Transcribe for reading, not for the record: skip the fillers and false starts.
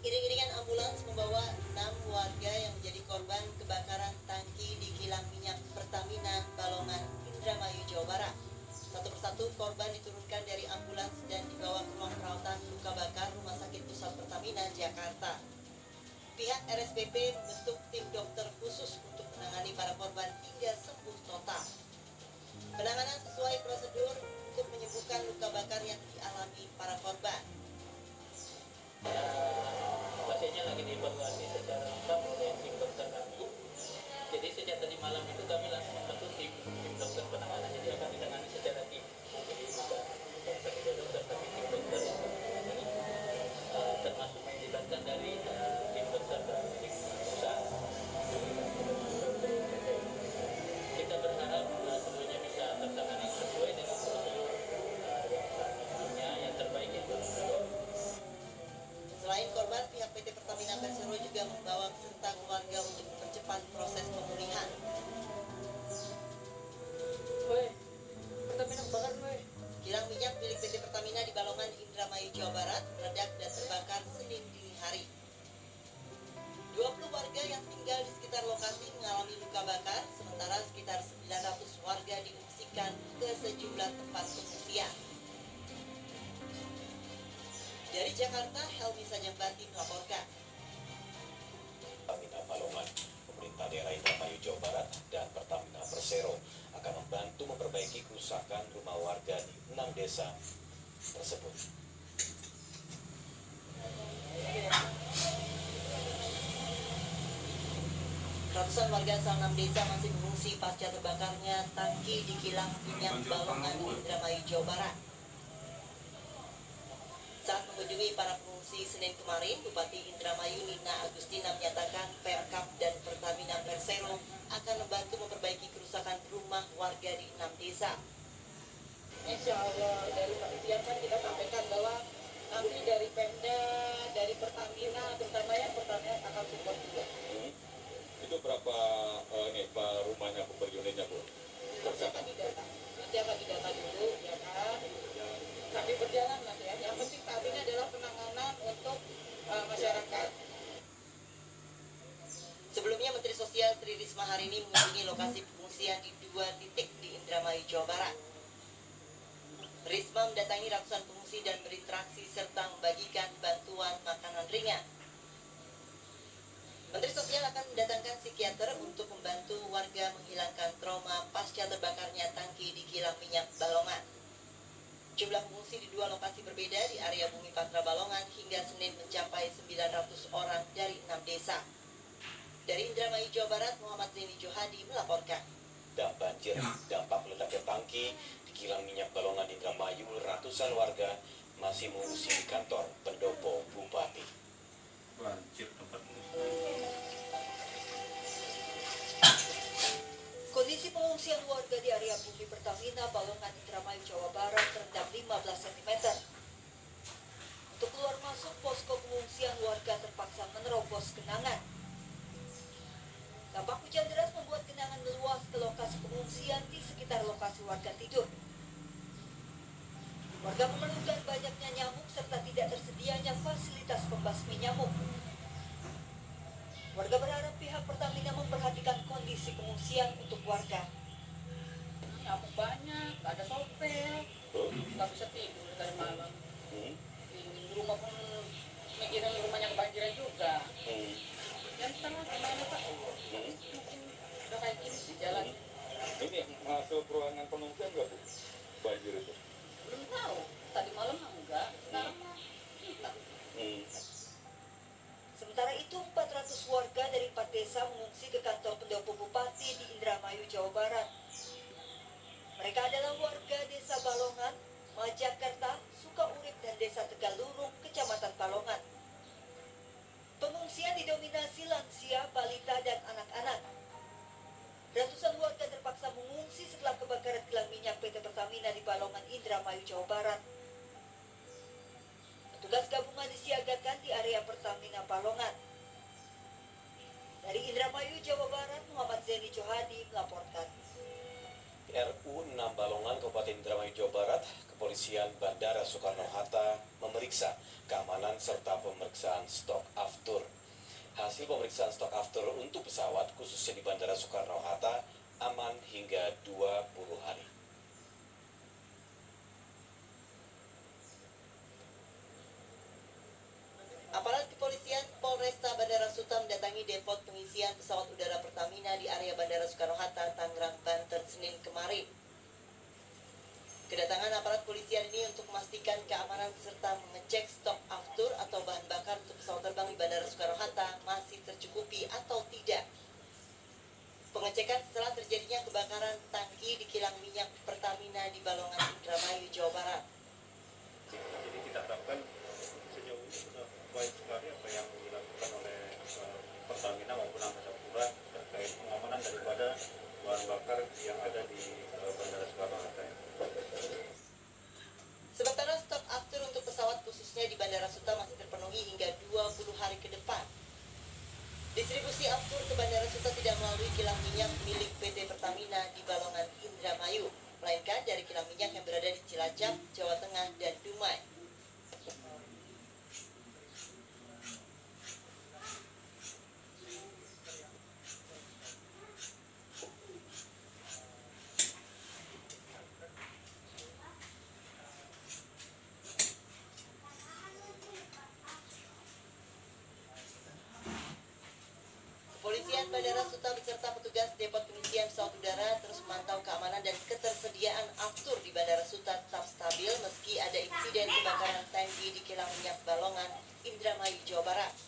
Iring-iringan ambulans membawa 6 warga yang menjadi korban kebakaran tangki di kilang minyak Pertamina, Balongan, Indramayu, Jawa Barat. Satu persatu korban diturunkan dari ambulans dan dibawa ke ruang perawatan luka bakar Rumah Sakit Pusat Pertamina, Jakarta. Pihak RSPP membentuk tim dokter khusus untuk menangani para korban hingga sembuh total. Penanganan sesuai prosedur untuk menyembuhkan luka bakar yang dialami para korban. Pasiennya lagi dievaluasi secara lengkap oleh tim dokter kami. Jadi sejak tadi malam itu kami langsung membentuk tim dokter penanganan, jadi akan ditangani secara tim. Jadi bukan dokter tapi tim dokter yang menangani, termasuk yang dilibatkan dari tim dokter tim pusat. Kita berharap semuanya bisa tertangani sesuai dengan prosedur yang terbaik itu. Selain korban, pihak PT Pertamina Persero juga membawa serta keluarga untuk mempercepat proses pemulihan. Woi, Pertamina kebakar, woi. Kilang minyak milik PT Pertamina di Balongan, Indramayu, Jawa Barat meledak dan terbakar Senin dini hari. 20 warga yang tinggal di sekitar lokasi mengalami luka bakar, sementara sekitar 900 warga diungsikan ke sejumlah tempat pengungsian. Dari Jakarta, Helmi Sajambati melaporkan. Pertamina Balongan, pemerintah daerah Indramayu, Jawa Barat, dan Pertamina Persero akan membantu memperbaiki kerusakan rumah warga di 6 desa tersebut. Ratusan warga asal 6 desa masih mengungsi pasca terbakarnya tangki di kilang minyak Balongan, Indramayu, Jawa Barat. Saat mengunjungi para pengungsi Senin kemarin, Bupati Indramayu Nina Agustina menyatakan Pemkab dan Pertamina Persero akan membantu memperbaiki kerusakan rumah warga di 6 desa. Insya Allah dari panitia kan kita sampaikan bahwa nanti dari Pemda, dari Pertamina, terutama yang Pertamina akan support juga. Itu berapa rumahnya, per unitnya, Bu? Nanti akan didata dulu, ya kan? Tapi berjalan Mas ya. Yang penting saat ini adalah penanganan untuk masyarakat. Sebelumnya, Menteri Sosial Tri Risma hari ini mengunjungi lokasi pengungsian di 2 titik di Indramayu, Jawa Barat. Risma mendatangi ratusan pengungsi dan berinteraksi serta membagikan bantuan makanan ringan. Menteri Sosial akan mendatangkan psikiater untuk membantu warga menghilangkan trauma pasca terbakarnya tangki di kilang minyak Balongan. Jumlah pengungsi di 2 lokasi berbeda di area Bumi Patra Balongan hingga Senin mencapai 900 orang dari 6 desa. Dari Indramayu, Jawa Barat, Muhammad Zaini Johadi melaporkan. Dan banjir dampak meledaknya tangki di kilang minyak Balongan Indramayu, ratusan warga masih mengungsi di kantor pendopo Bupati. Banjir tempat Kondisi pengungsian warga di area Bumi Pertamina Balongan Indramayu, Jawa Barat terendam 15 cm. Untuk keluar masuk posko pengungsian, warga terpaksa menerobos genangan. Dampak hujan deras membuat genangan meluas ke lokasi pengungsian di sekitar lokasi warga tidur. Warga mengeluhkan banyaknya nyamuk serta tidak tersedianya fasilitas pembasmi nyamuk. Warga berharap pihak Pertamina memperhatikan kondisi pengungsian untuk warga. Nyamuk banyak, nggak ada sopel, nggak bisa tidur dari malam. Di rumah pun mikirin rumahnya kebanjiran juga. Dan tengah gimana Pak? Mungkin udah kayak gini di jalan. ini masuk ruangan pengungsian nggak, Bu? Banjir itu? Belum tahu. Tadi malam enggak, sekarang mah kita. Sementara itu, 400 warga dari 4 desa mengungsi ke kantor pendopo Bupati di Indramayu, Jawa Barat. Mereka adalah warga Desa Balongan, Majakerta, Sukaurip, dan Desa Tegalurung, Kecamatan Balongan. Pengungsian didominasi lansia, balita, dan anak-anak. Ratusan warga terpaksa mengungsi setelah kebakaran kilang minyak PT Pertamina di Balongan, Indramayu, Jawa Barat. Petugas gabungan disiagakan di area Pertamina Balongan. Dari Indramayu, Jawa Barat, Muhammad Zaini Johadi melaporkan. RU 6 Balongan, Kabupaten Indramayu, Jawa Barat, Kepolisian Bandara Soekarno-Hatta memeriksa keamanan serta pemeriksaan stok pemeriksaan stok after untuk pesawat khususnya di Bandara Soekarno-Hatta aman hingga 20 hari. Aparat kepolisian Polresta Bandara Suta mendatangi depot pengisian pesawat udara Pertamina di area Bandara Soekarno-Hatta, Tangerang, Banten, Senin kemarin. Kedatangan aparat polisian ini untuk memastikan keamanan serta mengecek stok aftur atau bahan bakar untuk pesawat terbang di Bandara Soekarno-Hatta masih tercukupi atau tidak. Pengecekan setelah terjadinya kebakaran tangki di kilang minyak Pertamina di Balongan, Indramayu, Jawa Barat. Jadi kita harapkan sejauh ini sudah baik sekali apa yang dilakukan oleh Pertamina maupun Angkasa Pura terkait pengamanan daripada bahan bakar yang ada di Bandara Soekarno-Hatta. Sementara stok aftur untuk pesawat khususnya di Bandara Suta masih terpenuhi hingga 20 hari ke depan. Distribusi aftur ke Bandara Suta tidak melalui kilang minyak milik PT Pertamina di Balongan, Indramayu, melainkan dari kilang minyak yang berada di Cilacap, Jawa Tengah, dan Dumai. Kepolisian Bandara Suta beserta petugas depot pengisian pesawat udara terus memantau keamanan dan ketersediaan aftur di Bandara Suta tetap stabil meski ada insiden kebakaran tangki di kilang minyak Balongan, Indramayu, Jawa Barat.